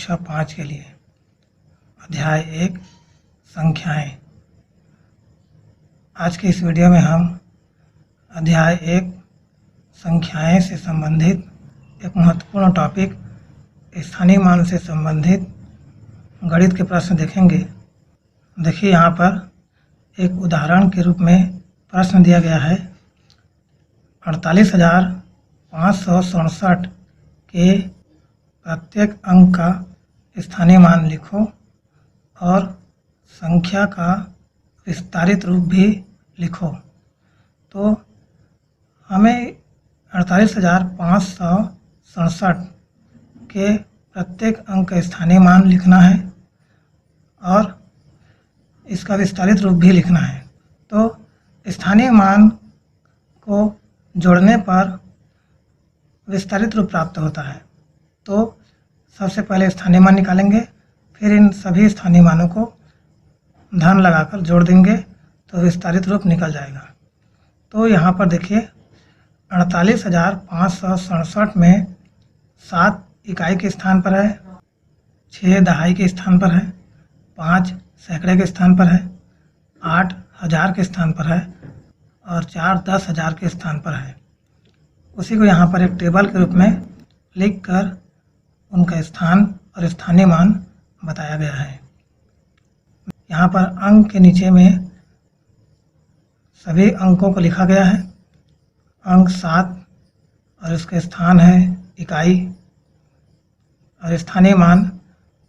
कक्षा 5 के लिए अध्याय 1 संख्याएं। आज के इस वीडियो में हम अध्याय 1 संख्याएं से संबंधित एक महत्वपूर्ण टॉपिक स्थानीय मान से संबंधित गणित के प्रश्न देखेंगे। देखिए, यहाँ पर एक उदाहरण के रूप में प्रश्न दिया गया है। 48,567 के प्रत्येक अंक का स्थानीय मान लिखो और संख्या का विस्तारित रूप भी लिखो। तो हमें 48,567 के प्रत्येक अंक का स्थानीय मान लिखना है और इसका विस्तारित रूप भी लिखना है। तो स्थानीय मान को जोड़ने पर विस्तारित रूप प्राप्त होता है। तो सबसे पहले स्थानीय मान निकालेंगे, फिर इन सभी स्थानीय मानों को धन लगाकर जोड़ देंगे तो विस्तारित रूप निकल जाएगा। तो यहाँ पर देखिए, 48,567 में 7 इकाई के स्थान पर है, 6 दहाई के स्थान पर है, 5 सैकड़े के स्थान पर है, 8 हज़ार के स्थान पर है और 4 10,000 के स्थान पर है। उसी को यहाँ पर एक टेबल के रूप में लिखकर उनका स्थान और स्थानीय मान बताया गया है। यहाँ पर अंक के नीचे में सभी अंकों को लिखा गया है। अंक 7 और इसका स्थान है इकाई और स्थानीय मान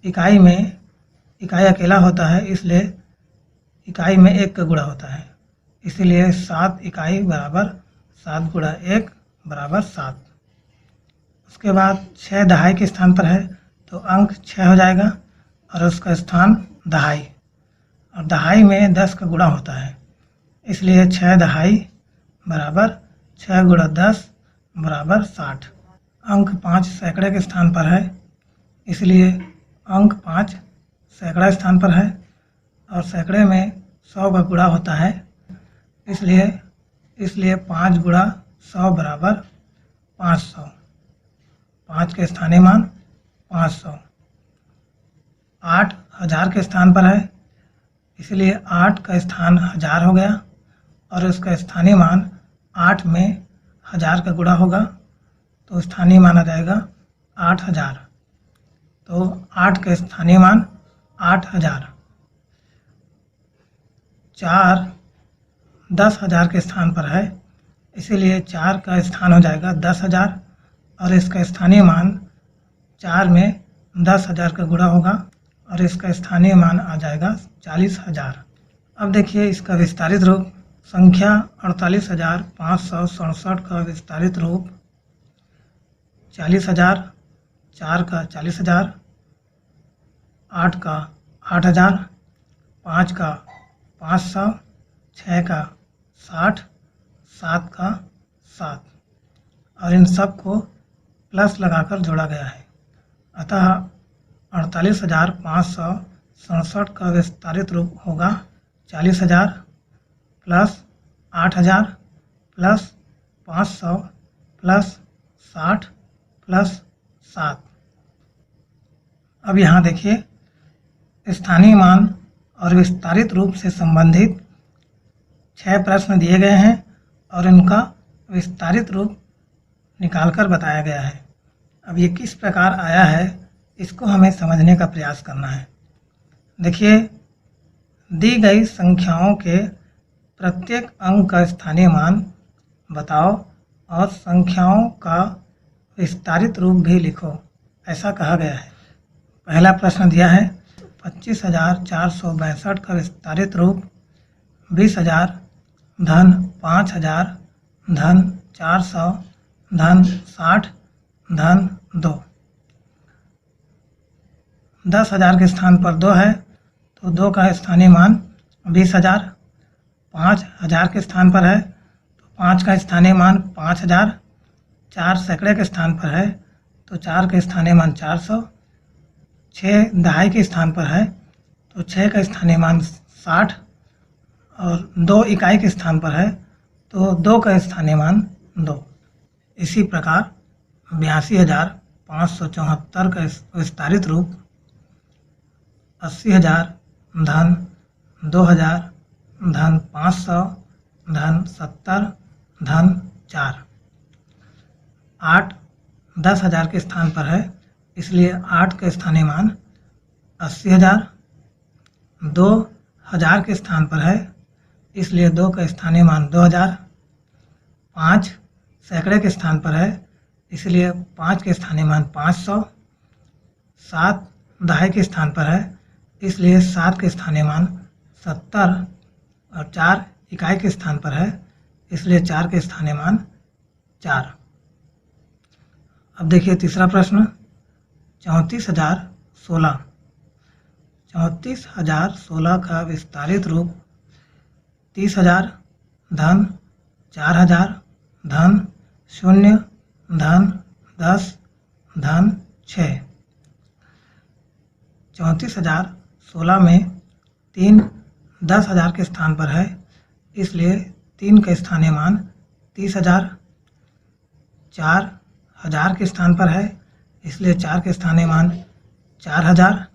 इकाई में, इकाई अकेला होता है इसलिए इकाई में 1 का गुणा होता है, इसीलिए 7 इकाई बराबर 7 गुणा 1 बराबर 7। उसके बाद 6 दहाई के स्थान पर है तो अंक 6 हो जाएगा और उसका स्थान दहाई, और दहाई में 10 का गुणा होता है, इसलिए 6 दहाई बराबर 6 गुणा 10 बराबर 60। अंक 5 सैकड़े के स्थान पर है, इसलिए अंक 5 सैकड़ा स्थान पर है और सैकड़े में 100 का गुणा होता है, इसलिए 5 गुणा 100 बराबर 500। 5 के स्थानीय मान 500। 8 हज़ार के स्थान पर है, इसलिए 8 का स्थान हज़ार हो गया और उसका स्थानीय मान 8 में हज़ार का गुणा होगा तो स्थानीय मान आ जाएगा 8,000। तो 8 का स्थानीय मान 8,000। 4 10,000 के स्थान पर है, इसीलिए 4 का स्थान हो जाएगा 10,000 और इसका स्थानीय मान 4 में 10,000 का गुणा होगा और इसका स्थानीय मान आ जाएगा 40,000। अब देखिए इसका विस्तारित रूप। संख्या 48,567 का विस्तारित रूप 40,000, 4 का 40,000, 8 का 8,000, 5 का 500, 6 का 60, 7 का 7 और इन सब को प्लस लगाकर जोड़ा गया है। अतः 48,567 का विस्तारित रूप होगा 40,000 प्लस 8,000 प्लस 500 प्लस 60 प्लस 7। अब यहाँ देखिए, स्थानीय मान और विस्तारित रूप से संबंधित 6 प्रश्न दिए गए हैं और इनका विस्तारित रूप निकालकर बताया गया है। अब ये किस प्रकार आया है इसको हमें समझने का प्रयास करना है। देखिए, दी गई संख्याओं के प्रत्येक अंक का स्थानीय मान बताओ और संख्याओं का विस्तारित रूप भी लिखो, ऐसा कहा गया है। पहला प्रश्न दिया है 25,462 का विस्तारित रूप 20,000 धन 5,000 धन 400 धन 60 धन 2। 10,000 के स्थान पर 2 है तो 2 का स्थानीय मान 20,000। 5,000 के स्थान पर है तो 5 का स्थानीय मान 5,000। 4 सैकड़े के स्थान पर है तो 4 का स्थानीय मान 400। 6 दहाई के स्थान पर है तो 6 का स्थानीय मान 60 और 2 इकाई के स्थान पर है तो 2 का स्थानीय मान 2। इसी प्रकार 82,574 का विस्तारित रूप 80,000 धन 2,000 धन 500 धन 70 धन 4। 8 10,000 के स्थान पर है, इसलिए 8 का स्थानीय मान 80,000। 2 1000 के स्थान पर है, इसलिए 2 का स्थानीय मान 2,000। 5 सैकड़े के स्थान पर है, इसलिए 5 के स्थानीय मान 500। 7 दहाई के स्थान पर है, इसलिए 7 के स्थानीय मान 70। और 4 इकाई के स्थान पर है, इसलिए 4 के स्थानीय मान 4। अब देखिए तीसरा प्रश्न। 34,016। 34,016 का विस्तारित रूप 30,000 धन 4,000 धन 0 धन 10 धन 6। 34,016 में 3 10,000 के स्थान पर है, इसलिए 3 का स्थानीय मान 30,000। 4 1000 के स्थान पर है, इसलिए 4 के स्थानीय मान 4,000।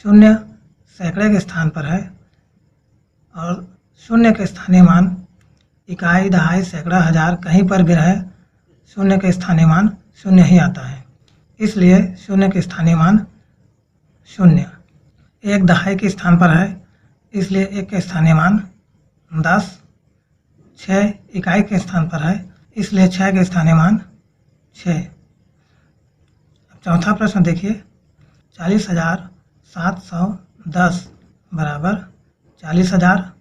0 सैकड़े के स्थान पर है और 0 के स्थानीय मान इकाई दहाई सैकड़ा हजार कहीं पर भी रहे, 0 के स्थानीय मान 0 ही आता है, इसलिए 0 के स्थानीय मान 0। 1 दहाई के स्थान पर है, इसलिए 1 के स्थानीय मान 10। 6 इकाई के स्थान पर है, इसलिए 6 के स्थानीय मान 6। अब चौथा प्रश्न देखिए। 40,710 बराबर 40,000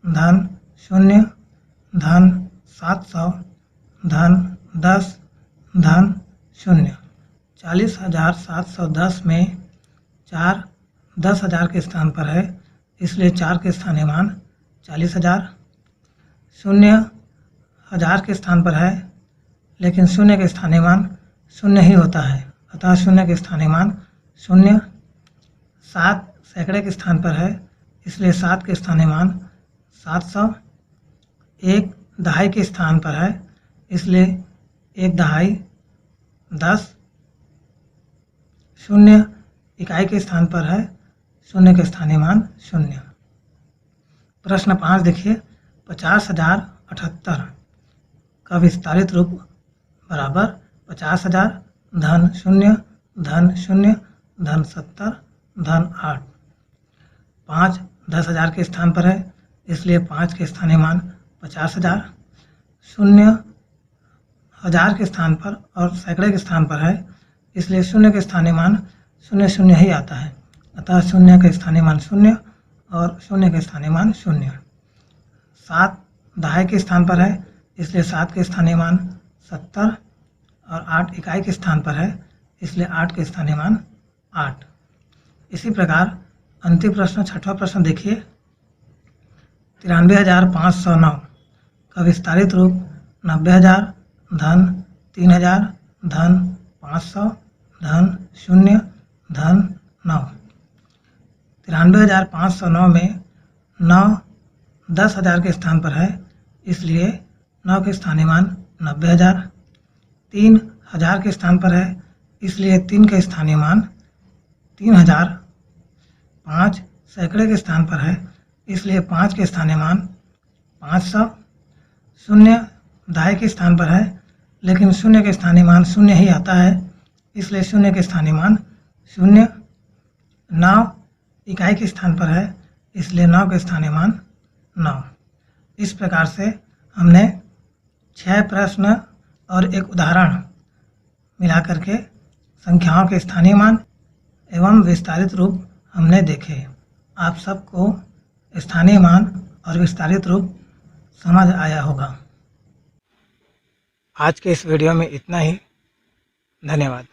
धन 0 धन 700 धन 10 धन 0। 40,710 में 4 10,000 के स्थान पर है, इसलिए 4 के स्थानीय मान 40,000। 0 1000 के स्थान पर है, लेकिन 0 के स्थानीय मान 0 ही होता है, अतः 0 के स्थानीय मान 0। 7 सैकड़े के स्थान पर है, इसलिए 7 के स्थानीय मान 700। 1 दहाई के स्थान पर है, इसलिए 1 दहाई 10। 0 इकाई के स्थान पर है, 0 के स्थानीय मान 0। प्रश्न 5 देखिए। 50,078 का विस्तारित रूप बराबर 50,000 धन 0 धन 0 धन 70 धन 8। 5 10,000 के स्थान पर है, इसलिए 5 के स्थानीय मान 50,000। 0 1000 के स्थान पर और सैकड़े के स्थान पर है, इसलिए 0 के स्थानीय मान 0 0 ही आता है, अतः 0 के स्थानीय मान 0 और 0 के स्थानीय मान 0। 7 दहाई के स्थान पर है, इसलिए 7 के स्थानीय मान 70 और 8 इकाई के स्थान पर है, इसलिए 8 के स्थानीय मान 8। इसी प्रकार अंतिम प्रश्न छठवां प्रश्न देखिए। 93,509 का विस्तारित रूप 90,000 धन 3,000 धन 500 धन 0 धन 9। 93,509 में 9 10,000 के स्थान पर है, इसलिए 9 के स्थानीय मान 90,000। 3 1000 के स्थान पर है, इसलिए 3 के स्थानीय मान 3,000। 5 सैकड़े के स्थान पर है, इसलिए 5 के स्थानीय मान 500। 0 दहाई के स्थान पर है, लेकिन 0 के स्थानीय मान 0 ही आता है, इसलिए 0 के स्थानीय मान 0। 9 इकाई के स्थान पर है, इसलिए 9 के स्थानीय मान 9। इस प्रकार से हमने 6 प्रश्न और एक उदाहरण मिलाकर के संख्याओं के स्थानीय मान एवं विस्तारित रूप हमने देखे। आप सबको स्थानीय मान और विस्तारित रूप समझ आया होगा। आज के इस वीडियो में इतना ही। धन्यवाद।